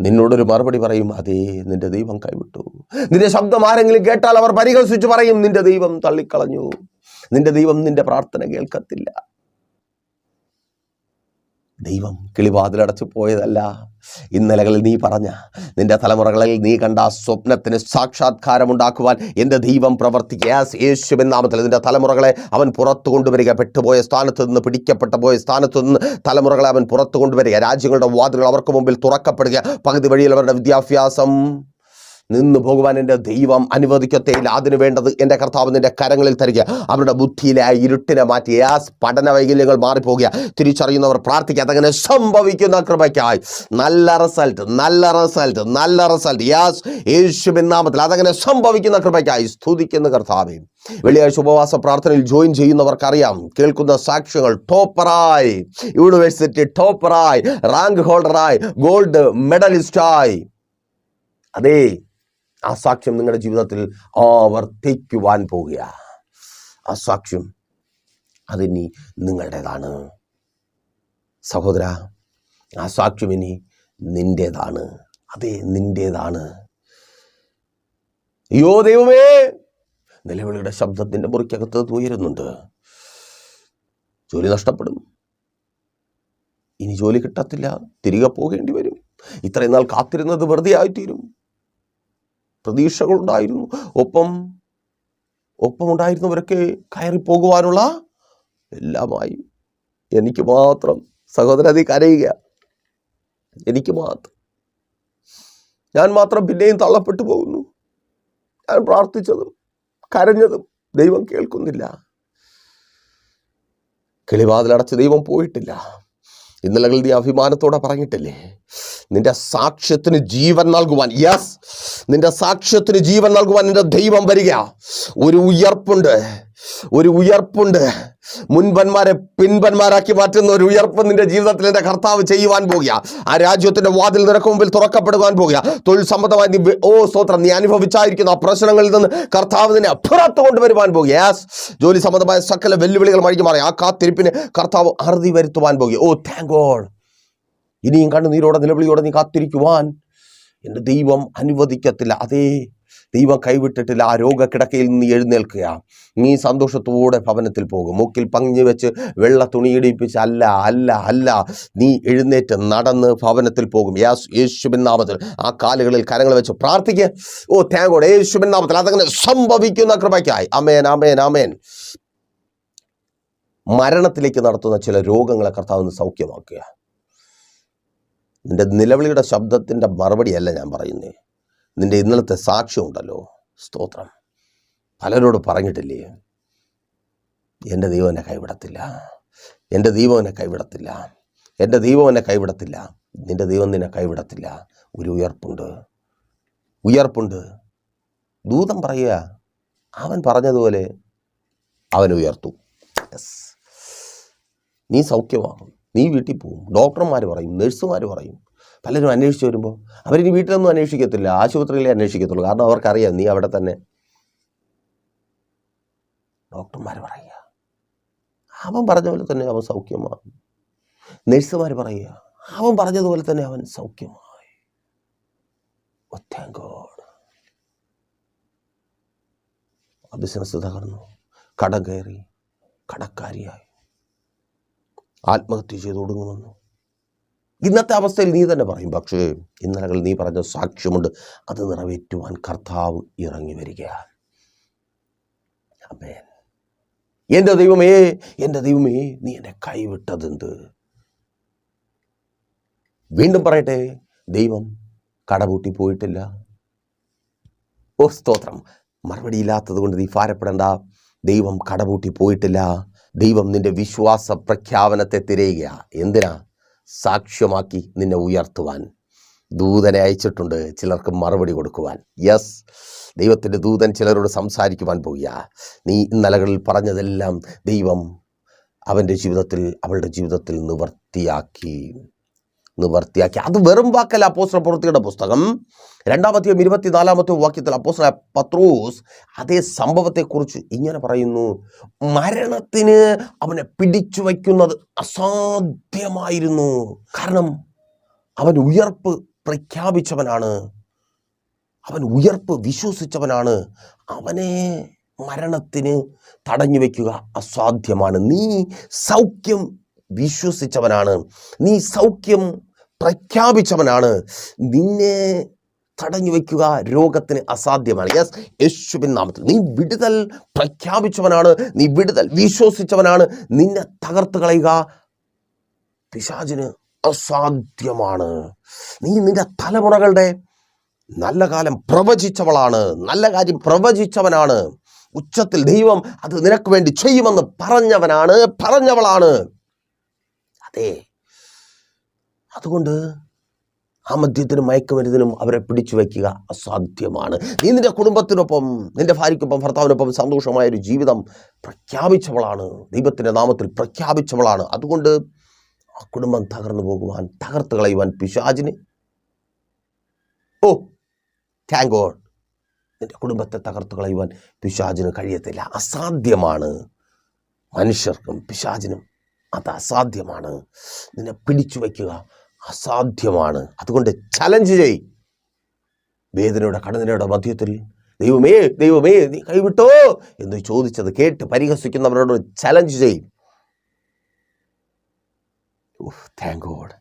നിന്നോടൊരു മറുപടി പറയും, അതേ, നിന്റെ ദൈവം കൈവിട്ടു. നിന്റെ ശബ്ദം ആരെങ്കിലും കേട്ടാൽ അവർ പരിഹസിച്ച് പറയും, നിന്റെ ദൈവം തള്ളിക്കളഞ്ഞു, നിന്റെ ദൈവം നിന്റെ പ്രാർത്ഥന കേൾക്കത്തില്ല. ദൈവം കിളിവാതിലടച്ചു പോയതല്ല. ഇന്നലകളിൽ നീ പറഞ്ഞ, നിന്റെ തലമുറകളിൽ നീ കണ്ട ആ സ്വപ്നത്തിന് സാക്ഷാത്കാരമുണ്ടാക്കുവാൻ എൻ്റെ ദൈവം പ്രവർത്തിക്കുക. യേശുവിൻ നാമത്തിൽ നിന്റെ തലമുറകളെ അവൻ പുറത്തു കൊണ്ടുവരിക. പെട്ടുപോയ സ്ഥാനത്ത് നിന്ന്, പിടിക്കപ്പെട്ടു പോയ സ്ഥാനത്ത് നിന്ന് തലമുറകളെ അവൻ പുറത്തു കൊണ്ടുവരിക. രാജ്യങ്ങളുടെ വാതിലുകൾ അവർക്ക് മുമ്പിൽ തുറക്കപ്പെടുക. പകുതി വഴിയിൽ അവരുടെ വിദ്യാഭ്യാസം നിന്ന് പോകുവാൻ എൻ്റെ ദൈവം അനുവദിക്കത്തേയില്ല. അതിനു വേണ്ടത് എൻ്റെ കർത്താവ് നിന്റെ കരങ്ങളിൽ തരിക. അവരുടെ ബുദ്ധിയിലെ ആ ഇരുട്ടിനെ മാറ്റി പഠന വൈകല്യങ്ങൾ മാറിപ്പോകുക. തിരിച്ചറിയുന്നവർ പ്രാർത്ഥിക്കുക. അതങ്ങനെ സംഭവിക്കുന്ന കൃപയ്ക്കായി നല്ല റിസൾട്ട് യേശുവിൻ നാമത്തിൽ അതങ്ങനെ സംഭവിക്കുന്ന കൃപയ്ക്കായി സ്തുതിക്കുന്ന കർത്താവേ. വെള്ളിയാഴ്ച ഉപവാസ പ്രാർത്ഥനയിൽ ജോയിൻ ചെയ്യുന്നവർക്കറിയാം, കേൾക്കുന്ന സാക്ഷ്യങ്ങൾ ടോപ്പറായി, യൂണിവേഴ്സിറ്റി ടോപ്പറായി, റാങ്ക് ഹോൾഡറായി, ഗോൾഡ് മെഡലിസ്റ്റായി. അതേ, ആ സാക്ഷ്യം നിങ്ങളുടെ ജീവിതത്തിൽ ആവർത്തിക്കുവാൻ പോകുക. ആ സാക്ഷ്യം അതിനി നിങ്ങളുടേതാണ്. സഹോദര, ആ സാക്ഷ്യം ഇനി നിൻ്റേതാണ്. അതേ നിൻ്റേതാണ്. അയ്യോ ദൈവമേ, നിലവിളിയുടെ ശബ്ദം നിന്റെ മുറിക്കകത്ത് ഉയരുന്നുണ്ട്. ജോലി നഷ്ടപ്പെടും, ഇനി ജോലി കിട്ടത്തില്ല, തിരികെ പോകേണ്ടി വരും, ഇത്രയും നാൾ കാത്തിരുന്നത് വെറുതെ ആയിത്തീരും. പ്രതീക്ഷകളുണ്ടായിരുന്നു, ഒപ്പമുണ്ടായിരുന്നവരൊക്കെ കയറിപ്പോകുവാനുള്ള എല്ലാമായി. എനിക്ക് മാത്രം സഹോദര നീ കരയുക, എനിക്ക് മാത്രം, ഞാൻ മാത്രം പിന്നെയും തള്ളപ്പെട്ടു പോകുന്നു. ഞാൻ പ്രാർത്ഥിച്ചതും കരഞ്ഞതും ദൈവം കേൾക്കുന്നില്ല. കിളിവാതിലടച്ച് ദൈവം പോയിട്ടില്ല. ഇന്നലകൾ നീ അഭിമാനത്തോടെ പറഞ്ഞിട്ടില്ലേ, നിന്റെ സാക്ഷ്യത്തിന് ജീവൻ നൽകുവാൻ, യെസ്, നിന്റെ സാക്ഷ്യത്തിന് ജീവൻ നൽകുവാൻ നിന്റെ ദൈവം വരിക. ഒരു ഉയർപ്പുണ്ട്. മുൻപന്മാരെ പിൻപന്മാരാക്കി മാറ്റുന്ന ഒരു ഉയർപ്പ് നിന്റെ ജീവിതത്തിൽ എൻ്റെ കർത്താവ് ചെയ്യുവാൻ പോകുക. ആ രാജ്യത്തിന്റെ വാതിൽ നിനക്ക് മുമ്പിൽ തുറക്കപ്പെടുവാൻ പോകുക. തൊഴിൽ സംബന്ധമായി നീ സ്തോത്രം, നീ അനുഭവിച്ചായിരിക്കുന്ന ആ പ്രശ്നങ്ങളിൽ നിന്ന് കർത്താവ് നിന്നെ പുറത്ത് കൊണ്ടുവരുവാൻ പോകുക. യെസ്, ജോലി സംബന്ധമായ സകല വെല്ലുവിളികൾ മഴിഞ്ഞു മാറി ആ കാത്തിരിപ്പിന് കർത്താവ് അറുതി വരുത്തുവാൻ പോകുക. ഓ താങ്ക് ഗോഡ്. ഇനിയും കണ്ണുനീരോടെ നിലവിളിയോടെ നീ കാത്തിരിക്കുവാൻ എൻ്റെ ദൈവം അനുവദിക്കത്തില്ല. അതേ, ദൈവം കൈവിട്ടിട്ടില്ല. ആ രോഗക്കിടക്കയിൽ നിന്ന് എഴുന്നേൽക്കുക. നീ സന്തോഷത്തോടെ ഭവനത്തിൽ പോകും. മൂക്കിൽ പഞ്ഞു വെച്ച് വെള്ള തുണിയിടിപ്പിച്ച് അല്ല, നീ എഴുന്നേറ്റ് നടന്ന് ഭവനത്തിൽ പോകും. യേശുവിൻ നാമത്തിൽ ആ കാലുകളിൽ കരങ്ങൾ വെച്ച് പ്രാർത്ഥിക്കുക. ഓ താങ്ക് ഗോഡ്, യേശുവിൻ നാമത്തിൽ അതങ്ങനെ സംഭവിക്കുന്ന കൃപയ്ക്കായി. ആമേൻ, ആമേൻ, ആമേൻ. മരണത്തിലേക്ക് നടത്തുന്ന ചില രോഗങ്ങളെ കർത്താവിന് സൗഖ്യമാക്കുക. നിന്റെ നിലവിളിയുടെ ശബ്ദത്തിൻ്റെ മറുപടിയല്ല ഞാൻ പറയുന്നേ, നിന്റെ ഇന്നലത്തെ സാക്ഷ്യമുണ്ടല്ലോ, സ്തോത്രം. പലരോട് പറഞ്ഞിട്ടില്ലേ, എൻ്റെ ദൈവം എന്നെ കൈവിടത്തില്ല, എൻ്റെ ദൈവം എന്നെ കൈവിടത്തില്ല, എൻ്റെ ദൈവം എന്നെ കൈവിടത്തില്ല. നിന്റെ ദൈവം നിന്നെ കൈവിടത്തില്ല. ഒരു ഉയർപ്പുണ്ട്. ദൂതൻ പറയുക, അവൻ പറഞ്ഞതുപോലെ അവൻ ഉയർത്തു. നീ സൗഖ്യമാകും, നീ വീട്ടിൽ പോകും. ഡോക്ടർമാർ പറയും, നഴ്സുമാർ പറയും. പലരും അന്വേഷിച്ച് വരുമ്പോൾ അവരിനി വീട്ടിലൊന്നും അന്വേഷിക്കത്തില്ല, ആശുപത്രിയിലേ അന്വേഷിക്കത്തുള്ളൂ. കാരണം അവർക്കറിയാം നീ അവിടെ തന്നെ. ഡോക്ടർമാർ പറയുക, അവൻ പറഞ്ഞ പോലെ തന്നെ അവൻ സൗഖ്യമാകും. നഴ്സുമാർ പറയുക, അവൻ പറഞ്ഞതുപോലെ തന്നെ അവൻ സൗഖ്യമായി. Thank God. ബിസിനസ് തകർന്നു, കടം കയറി, കടക്കാരിയായി, ആത്മഹത്യ ചെയ്ത് ഒടുങ്ങുമെന്നു. ഇന്നത്തെ അവസ്ഥയിൽ നീ തന്നെ പറയും, പക്ഷേ ഇന്നലകൾ നീ പറഞ്ഞ സാക്ഷ്യമുണ്ട്, അത് നിറവേറ്റുവാൻ കർത്താവ് ഇറങ്ങി വരികയാണ്. ആമേൻ. എൻ്റെ ദൈവമേ, നീ എന്നെ കൈവിട്ടതെന്ത്? വീണ്ടും പറയട്ടെ, ദൈവം കടപൂട്ടി പോയിട്ടില്ല. ഓ സ്തോത്രം. മറുപടിയില്ലാത്തത് കൊണ്ട് നീ ഭാരപ്പെടേണ്ട. ദൈവം കടപൂട്ടി പോയിട്ടില്ല. ദൈവം നിന്റെ വിശ്വാസ പ്രഖ്യാപനത്തെ തിരയുക. എന്തിനാ? സാക്ഷ്യമാക്കി നിന്നെ ഉയർത്തുവാൻ. ദൂതനെ അയച്ചിട്ടുണ്ട് ചിലർക്ക് മറുപടി കൊടുക്കുവാൻ. യെസ്, ദൈവത്തിൻ്റെ ദൂതൻ ചിലരോട് സംസാരിക്കുവാൻ പോവുക. നീ ഇന്നലകളിൽ പറഞ്ഞതെല്ലാം ദൈവം അവൻ്റെ ജീവിതത്തിൽ, അവളുടെ ജീവിതത്തിൽ നിവർത്തിയാക്കി. അത് വെറും വാക്കല്ല. അപ്പോസ്തല പ്രവൃത്തികളുടെ പുസ്തകം 2-ാം 24-ാമത്തെ വാക്യത്തിൽ അപ്പോസ്തലനായ പത്രോസ് അതേ സംഭവത്തെക്കുറിച്ച് ഇങ്ങനെ പറയുന്നു: മരണത്തിന് അവനെ പിടിച്ചു വയ്ക്കുന്നത് അസാധ്യമായിരുന്നു. കാരണം അവൻ ഉയർപ്പ് പ്രഖ്യാപിച്ചവനാണ്, അവൻ ഉയർപ്പ് വിശ്വസിച്ചവനാണ്. അവനെ മരണത്തിന് തടഞ്ഞു വയ്ക്കുക അസാധ്യമാണ്. നീ സൗഖ്യം വിശ്വസിച്ചവനാണ്, നീ സൗഖ്യം പ്രഖ്യാപിച്ചവനാണ്. നിന്നെ തടഞ്ഞു വയ്ക്കുക രോഗത്തിന് അസാധ്യമാണ്. യെസ്, യേശുവിൻ നാമത്തിൽ നീ വിടുതൽ പ്രഖ്യാപിച്ചവനാണ്, നീ വിടുതൽ വിശ്വസിച്ചവനാണ്. നിന്നെ തകർത്ത് കളയുക പിശാചിന് അസാധ്യമാണ്. നീ നിന്റെ തലമുറകളുടെ നല്ല കാലം പ്രവചിച്ചവളാണ്, നല്ല കാര്യം പ്രവചിച്ചവനാണ്. ഉച്ചത്തിൽ ദൈവം അത് നിനക്ക് വേണ്ടി ചെയ്യുമെന്ന് പറഞ്ഞവളാണ്. അതെ, അതുകൊണ്ട് ആ മദ്യത്തിനും മയക്കുമരുന്നിനും അവരെ പിടിച്ചു വയ്ക്കുക അസാധ്യമാണ്. നീ നിന്റെ കുടുംബത്തിനൊപ്പം, നിന്റെ ഭാര്യയ്ക്കൊപ്പം, ഭർത്താവിനൊപ്പം സന്തോഷമായൊരു ജീവിതം പ്രഖ്യാപിച്ചവളാണ്, ദൈവത്തിൻ്റെ നാമത്തിൽ പ്രഖ്യാപിച്ചവളാണ്. അതുകൊണ്ട് ആ കുടുംബം തകർന്നു പോകുവാൻ, തകർത്ത് കളയുവാൻ പിശാചിന് താങ്ക് ഗോഡ്, നിന്റെ കുടുംബത്തെ തകർത്ത് കളയുവാൻ പിശാചിന് കഴിയത്തില്ല. അസാധ്യമാണ്. മനുഷ്യർക്കും പിശാചിനും അത് അസാധ്യമാണ്. നിന്നെ പിടിച്ചു വയ്ക്കുക അസാധ്യമാണ്. അതുകൊണ്ട് ചലഞ്ച് ചെയ്, വേദനയുടെ കടനിലയുടെ മധ്യത്തിൽ ദൈവമേ ദൈവമേ നീ കൈവിട്ടോ എന്ന് ചോദിച്ചത് കേട്ട് പരിഹസിക്കുന്നവരോട് ചലഞ്ച് ചെയ്യും. Thank God.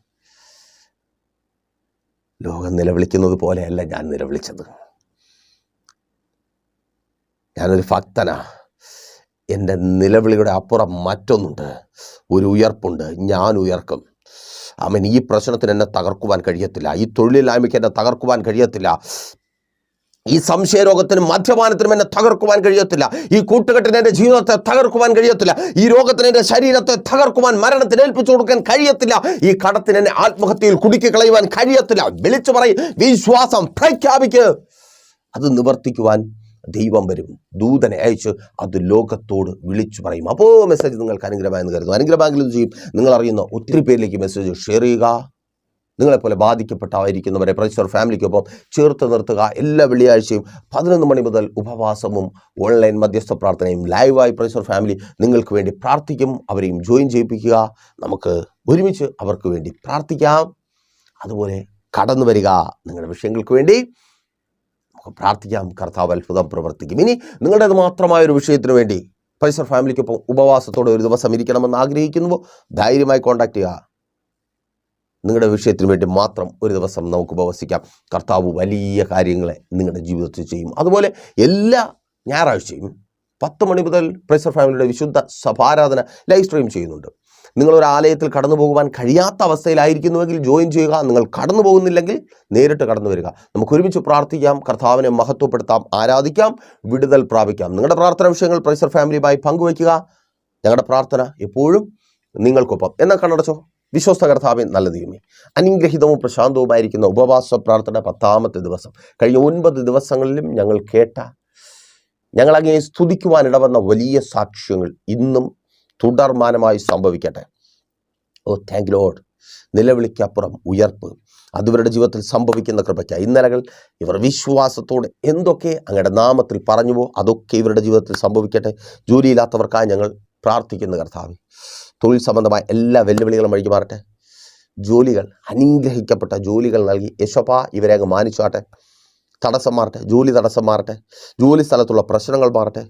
ലോകം നിലവിളിക്കുന്നത് പോലെയല്ല ഞാൻ നിലവിളിച്ചത്. ഞാനൊരു ഭക്തനാ. എൻ്റെ നിലവിളിയുടെ അപ്പുറം മറ്റൊന്നുണ്ട്. ഒരു ഉയർപ്പുണ്ട്. ഞാൻ ഉയർക്കും. ആമേൻ. ഈ പ്രശ്നത്തിന് എന്നെ തകർക്കുവാൻ കഴിയത്തില്ല. ഈ തൊഴിലില്ലായ്മയ്ക്ക് എന്നെ തകർക്കുവാൻ കഴിയത്തില്ല. ഈ സംശയരോഗത്തിനും മദ്യപാനത്തിനും എന്നെ തകർക്കുവാൻ കഴിയത്തില്ല. ഈ കൂട്ടുകെട്ടിന് എൻ്റെ ജീവിതത്തെ തകർക്കുവാൻ കഴിയത്തില്ല. ഈ രോഗത്തിന് എൻ്റെ ശരീരത്തെ തകർക്കുവാൻ, മരണത്തിന് ഏൽപ്പിച്ചു കൊടുക്കാൻ കഴിയത്തില്ല. ഈ കടത്തിന് എന്നെ ആത്മഹത്യയിൽ കുടുക്കി കളയുവാൻ കഴിയത്തില്ല. വിളിച്ചു പറയും, വിശ്വാസം പ്രഖ്യാപിക്ക്. അത് നിവർത്തിക്കുവാൻ ദൈവം വരും. ദൂതനെ അയച്ച് അത് ലോകത്തോട് വിളിച്ചു പറയും. അപ്പോൾ മെസ്സേജ് നിങ്ങൾക്ക് അനുഗ്രഹമായെന്ന് കരുതുന്നു. അനുഗ്രഹമെങ്കിലും ചെയ്യും. നിങ്ങൾ അറിയുന്ന ഒത്തിരി പേരിലേക്ക് മെസ്സേജ് ഷെയർ ചെയ്യുക. നിങ്ങളെപ്പോലെ ബാധിക്കപ്പെട്ടായിരിക്കുന്നവരെ പ്രൈസർ ഫാമിലിക്കൊപ്പം ചേർത്ത് നിർത്തുക. എല്ലാ വെള്ളിയാഴ്ചയും 11 മണി മുതൽ ഉപവാസവും ഓൺലൈൻ മധ്യസ്ഥ പ്രാർത്ഥനയും ലൈവായി പ്രൈസർ ഫാമിലി നിങ്ങൾക്ക് വേണ്ടി പ്രാർത്ഥിക്കും. അവരെയും ജോയിൻ ചെയ്യിപ്പിക്കുക. നമുക്ക് ഒരുമിച്ച് അവർക്ക് വേണ്ടി പ്രാർത്ഥിക്കാം. അതുപോലെ കടന്നു വരിക. നിങ്ങളുടെ വിഷയങ്ങൾക്ക് വേണ്ടി നമുക്ക് പ്രാർത്ഥിക്കാം. കർത്താവ് അത്ഭുതം പ്രവർത്തിക്കും. ഇനി നിങ്ങളുടേത് മാത്രമായ ഒരു വിഷയത്തിന് വേണ്ടി പ്രൈസർ ഫാമിലിക്കൊപ്പം ഉപവാസത്തോടെ ഒരു ദിവസം ഇരിക്കണമെന്ന് ആഗ്രഹിക്കുന്നുവോ ധൈര്യമായി കോൺടാക്ട് ചെയ്യുക. നിങ്ങളുടെ വിഷയത്തിന് വേണ്ടി മാത്രം ഒരു ദിവസം നമുക്ക് ഉപവസിക്കാം. കർത്താവ് വലിയ കാര്യങ്ങളെ നിങ്ങളുടെ ജീവിതത്തിൽ ചെയ്യും. അതുപോലെ എല്ലാ ഞായറാഴ്ചയും 10 മണി മുതൽ പ്രൈസർ ഫാമിലിയുടെ വിശുദ്ധ സഭാരാധന ലൈവ് സ്ട്രീം ചെയ്യുന്നുണ്ട്. നിങ്ങളൊരു ആലയത്തിൽ കടന്നു പോകുവാൻ കഴിയാത്ത അവസ്ഥയിലായിരിക്കുന്നുവെങ്കിൽ ജോയിൻ ചെയ്യുക. നിങ്ങൾ കടന്നു പോകുന്നില്ലെങ്കിൽ നേരിട്ട് കടന്നു വരിക. നമുക്ക് ഒരുമിച്ച് പ്രാർത്ഥിക്കാം. കർത്താവിനെ മഹത്വപ്പെടുത്താം, ആരാധിക്കാം, വിടുതൽ പ്രാപിക്കാം. നിങ്ങളുടെ പ്രാർത്ഥന വിഷയങ്ങൾ പ്രൈസർ ഫാമിലിയുമായി പങ്കുവയ്ക്കുക. ഞങ്ങളുടെ പ്രാർത്ഥന എപ്പോഴും നിങ്ങൾക്കൊപ്പം. എന്നാൽ കണ്ണടച്ചോ. വിശ്വസ്ത കർത്താവേ, നല്ല ദൈവമേ, അനുഗ്രഹീതവും പ്രശാന്തവുമായിരിക്കുന്ന ഉപവാസ പ്രാർത്ഥന 10ാമത്തെ ദിവസം. കഴിഞ്ഞ 9 ദിവസങ്ങളിലും ഞങ്ങൾ കേട്ട, ഞങ്ങളങ്ങനെ സ്തുതിക്കുവാൻ ഇടവന്ന വലിയ സാക്ഷ്യങ്ങൾ ഇന്നും തുടർമാനമായി സംഭവിക്കട്ടെ. ഓ താങ്ക് ലോർഡ്. നിലവിളിക്കപ്പുറം ഉയർപ്പ് അതിവരുടെ ജീവിതത്തിൽ സംഭവിക്കുന്ന കൃപയ്ക്കായി. ഇന്നലകൾ ഇവർ വിശ്വാസത്തോടെ എന്തൊക്കെ അങ്ങയുടെ നാമത്തിൽ പറഞ്ഞുവോ അതൊക്കെ ഇവരുടെ ജീവിതത്തിൽ സംഭവിക്കട്ടെ. ജോലിയില്ലാത്തവർക്കായി ഞങ്ങൾ പ്രാർത്ഥിക്കുന്ന കർത്താവേ, തൊഴിൽ സംബന്ധമായ എല്ലാ വെല്ലുവിളികളും വഴിക്ക് മാറട്ടെ. ജോലികൾ, അനുഗ്രഹിക്കപ്പെട്ട ജോലികൾ നൽകി യശോപ്പാ ഇവരെ അങ്ങ് മാനിച്ചാട്ടെ. തടസ്സം മാറട്ടെ, ജോലി തടസ്സം മാറട്ടെ, ജോലി സ്ഥലത്തുള്ള പ്രശ്നങ്ങൾ മാറട്ടെ.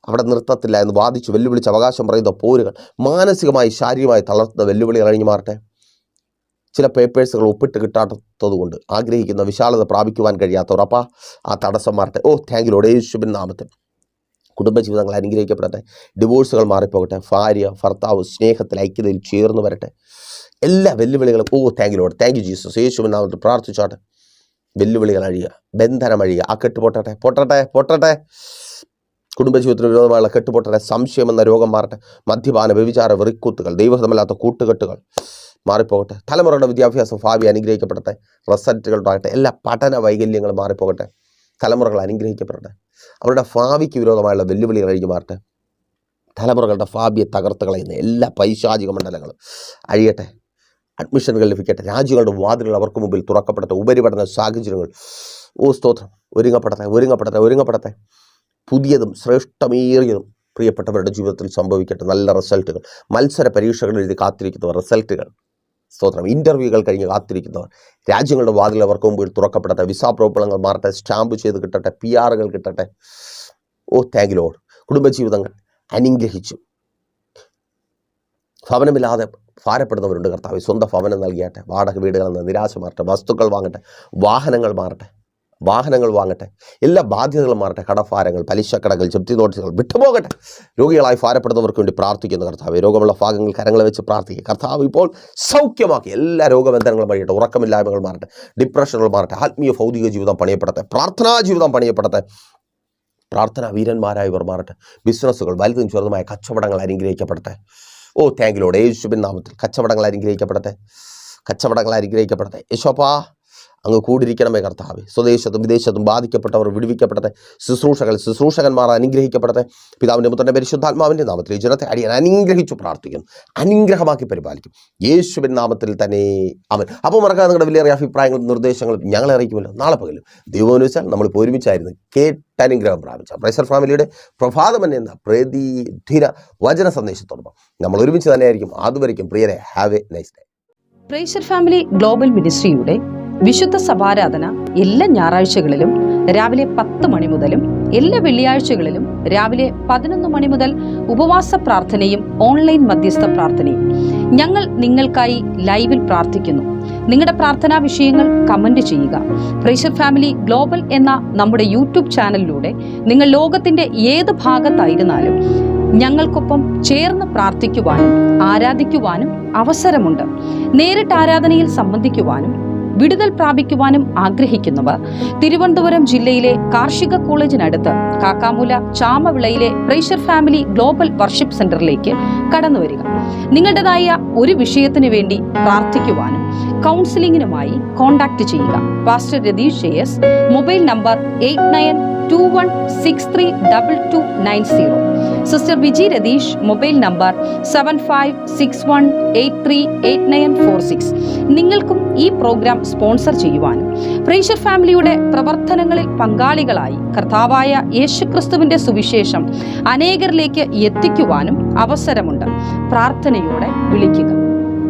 അവിടെ നിർത്തത്തില്ല എന്ന് വാദിച്ച് വെല്ലുവിളിച്ച് അവകാശം പറയുന്ന പോരുകൾ, മാനസികമായി ശാരീരികമായി തളർത്തുന്ന വെല്ലുവിളികൾ കഴിഞ്ഞ് മാറട്ടെ. ചില പേപ്പേഴ്സുകൾ ഒപ്പിട്ട് കിട്ടാത്തതുകൊണ്ട് ആഗ്രഹിക്കുന്ന വിശാലത പ്രാപിക്കുവാൻ കഴിയാത്തവർ അപ്പാ ആ തടസ്സം മാറട്ടെ. ഓ താങ്ക് യു യേശുവിൻ നാമത്തിൽ. കുടുംബജീവിതങ്ങൾ അനുഗ്രഹിക്കപ്പെടട്ടെ. ഡിവോഴ്സുകൾ മാറിപ്പോകട്ടെ. ഭാര്യ ഭർത്താവ് സ്നേഹത്തിൽ ഐക്യതയിൽ ചേർന്ന് വരട്ടെ. എല്ലാ വെല്ലുവിളികളും oh thank you lord, thank you Jesus. യേശുവിൻ നാമത്തിൽ പ്രാർത്ഥിച്ചാട്ടെ. വെല്ലുവിളികൾ അഴിയുക, ബന്ധനം അഴിയുക. ആ കെട്ട് പൊട്ടട്ടെ, പൊട്ടട്ടെ, പൊട്ടട്ടെ. കുടുംബജീവിതത്തിന് വിരോധമായുള്ള കെട്ടുപൊട്ടട്ടെ. സംശയം എന്ന രോഗം മാറട്ടെ. മദ്യപാന വ്യഭിചാര വെറിക്കൂത്തുകൾ, ദൈവഹിതമല്ലാത്ത കൂട്ടുകെട്ടുകൾ മാറിപ്പോകട്ടെ. തലമുറയുടെ വിദ്യാഭ്യാസം ഭാവി അനുഗ്രഹിക്കപ്പെടട്ടെ. റിസൾട്ടുകൾ ഉണ്ടാകട്ടെ. എല്ലാ പഠന വൈകല്യങ്ങളും മാറിപ്പോകട്ടെ. തലമുറകൾ അനുഗ്രഹിക്കപ്പെടട്ടെ. അവരുടെ ഭാവിക്ക് വിരോധമായുള്ള വെല്ലുവിളികൾ കഴിഞ്ഞ് മാറട്ടെ. തലമുറകളുടെ ഭാവിയെ തകർത്ത് കളയുന്ന എല്ലാ പൈശാചിക മണ്ഡലങ്ങളും അഴിയട്ടെ. അഡ്മിഷനുകൾ ലഭിക്കട്ടെ. രാജ്യങ്ങളുടെ വാതിലുകൾ അവർക്ക് മുമ്പിൽ തുറക്കപ്പെടട്ടെ. ഉപരിപഠന സാഹചര്യങ്ങൾ ഓ സ്തോത്രം ഒരുങ്ങപ്പെടട്ടെ, ഒരുങ്ങപ്പെടട്ടെ, ഒരുങ്ങപ്പെടട്ടെ. പുതിയതും ശ്രേഷ്ഠമേറിയതും പ്രിയപ്പെട്ടവരുടെ ജീവിതത്തിൽ സംഭവിക്കട്ടെ. നല്ല റിസൾട്ടുകൾ, മത്സര പരീക്ഷകൾ എഴുതി കാത്തിരിക്കുന്നവർ റിസൾട്ടുകൾ, സ്തോത്രം, ഇൻ്റർവ്യൂകൾ കഴിഞ്ഞ് കാത്തിരിക്കുന്നവർ, രാജ്യങ്ങളുടെ വാതിൽ അവർക്ക് മുമ്പിൽ തുറക്കപ്പെടട്ടെ. വിസാ പ്രോബ്ലങ്ങൾ മാറട്ടെ. സ്റ്റാമ്പ് ചെയ്ത് കിട്ടട്ടെ. PR കിട്ടട്ടെ. ഓ താങ്ക് യു ലോർഡ്. കുടുംബജീവിതങ്ങൾ അനുഗ്രഹിച്ചു. ഭവനമില്ലാതെ ഭാരപ്പെടുന്നവരുണ്ട് കർത്താവ്, സ്വന്തം ഭവനം നൽകിയാട്ടെ. വാടക വീടുകളിൽ നിന്ന് നിരാശ മാറട്ടെ. വസ്തുക്കൾ വാങ്ങട്ടെ. വാഹനങ്ങൾ മാറട്ടെ. വാഹനങ്ങൾ വാങ്ങട്ടെ. എല്ലാ ബാധ്യതകളും മാറട്ടെ. കടഭാരങ്ങൾ, പലിശക്കടകൾ, ജപ്തി നോട്ടീസുകൾ വിട്ടുപോകട്ടെ. രോഗികളായി ഭാരപ്പെടുന്നവർക്ക് വേണ്ടി പ്രാർത്ഥിക്കുന്ന കർത്താവ്, രോഗമുള്ള ഭാഗങ്ങൾ കരങ്ങളെ വെച്ച് പ്രാർത്ഥിക്കുക. കർത്താവ് ഇപ്പോൾ സൗഖ്യമാക്കി. എല്ലാ രോഗബന്ധനങ്ങളും വഴിയട്ടെ. ഉറക്കമില്ലായ്മകൾ മാറട്ടെ. ഡിപ്രഷനുകൾ മാറട്ടെ. ആത്മീയ ഭൗതിക ജീവിതം പണിയപ്പെടട്ടെ. പ്രാർത്ഥനാ ജീവിതം പണിയപ്പെടട്ടെ. പ്രാർത്ഥനാ വീരന്മാരായി ഇവർ മാറട്ടെ. ബിസിനസ്സുകൾ, വലുതും ചെറുതുമായ കച്ചവടങ്ങൾ അനുഗ്രഹിക്കപ്പെടട്ടെ. ഓ താങ്ക് യു ലോർഡ്. യേശുവിൻ നാമത്തിൽ കച്ചവടങ്ങൾ അനുഗ്രഹിക്കപ്പെടട്ടെ. കച്ചവടങ്ങൾ അനുഗ്രഹിക്കപ്പെടട്ടെ. യേശോപ്പാ അങ്ങ് കൂടിയിരിക്കണമേ കർത്താവേ. സ്വദേശത്തും വിദേശത്തും ബാധിക്കപ്പെട്ടവർ വിടുവിക്കപ്പെടട്ടെ. ശുശ്രൂഷകന്മാർ അനുഗ്രഹിക്കപ്പെടട്ടെ. പിതാവിൻ്റെ പുത്രൻ്റെ പരിശുദ്ധാത്മാവിൻ്റെ നാമത്തിൽ ഈ ജനത്തെ അടിയാൻ അനുഗ്രഹിച്ചു പ്രാർത്ഥിക്കുന്നു. അനുഗ്രഹമാക്കി പരിപാലിക്കും യേശുവിൻ നാമത്തിൽ തന്നെ ആമേൻ. അപ്പോൾ മറക്കാതെ നിങ്ങളുടെ വിലയേറിയ അഭിപ്രായങ്ങളും നിർദ്ദേശങ്ങളും ഞങ്ങളെ അറിയിക്കുമല്ലോ. നാളെ പകലും ദൈവം അനുവദിച്ചാൽ നമ്മളിപ്പോൾ ഒരുമിച്ചായിരുന്നു കേട്ടനുഗ്രഹം പ്രാപിച്ച പ്രൈസർ ഫാമിലിയുടെ പ്രഭാതം എന്ന പ്രതിദിന വചന സന്ദേശത്തോടൊപ്പം നമ്മൾ ഒരുമിച്ച് തന്നെയായിരിക്കും. അതുവരെയും പ്രിയരെ, have a nice day. Praiser family global മിനിസ്ട്രിയുടെ വിശുദ്ധ സഭാരാധന എല്ലാ ഞായറാഴ്ചകളിലും രാവിലെ 10 മണി മുതലും എല്ലാ വെള്ളിയാഴ്ചകളിലും രാവിലെ 11 മണി മുതൽ ഉപവാസ പ്രാർത്ഥനയും ഓൺലൈൻ മധ്യസ്ഥ പ്രാർത്ഥനയും. ഞങ്ങൾ നിങ്ങൾക്കായി ലൈവിൽ പ്രാർത്ഥിക്കുന്നു. നിങ്ങളുടെ പ്രാർത്ഥനാ വിഷയങ്ങൾ കമന്റ് ചെയ്യുക. പ്രൈസർ ഫാമിലി ഗ്ലോബൽ എന്ന നമ്മുടെ യൂട്യൂബ് ചാനലിലൂടെ നിങ്ങൾ ലോകത്തിന്റെ ഏത് ഭാഗത്തായിരുന്നാലും ഞങ്ങൾക്കൊപ്പം ചേർന്ന് പ്രാർത്ഥിക്കുവാനും ആരാധിക്കുവാനും അവസരമുണ്ട്. നേരിട്ട് ആരാധനയിൽ സംബന്ധിക്കുവാനും വിടുതൽ പ്രാപിക്കുവാനും ആഗ്രഹിക്കുന്നവർ തിരുവനന്തപുരം ജില്ലയിലെ കാർഷിക കോളേജിനടുത്ത് കാക്കാമൂല ചാമവിളയിലെ പ്രൈസർ ഫാമിലി ഗ്ലോബൽ വർഷിപ്പ് സെന്ററിലേക്ക് കടന്നു വരിക. നിങ്ങളുടേതായ ഒരു വിഷയത്തിന് വേണ്ടി പ്രാർത്ഥിക്കുവാനും കൗൺസിലിംഗിനുമായി കോൺടാക്ട് ചെയ്യുക. Pastor Ratheesh JS, mobile number 8921632290. Sister Viji Ratheesh, mobile number 7561838946. നിങ്ങൾക്കും ഈ പ്രോഗ്രാം സ്പോൺസർ ചെയ്യുവാനും പ്രൈസർ ഫാമിലിയുടെ പ്രവർത്തനങ്ങളിൽ പങ്കാളികളായി കർത്താവായ യേശുക്രിസ്തുവിന്റെ സുവിശേഷം അനേകരിലേക്ക് എത്തിക്കുവാനും അവസരമുണ്ട്. പ്രാർത്ഥനയോടെ വിളിക്കുക.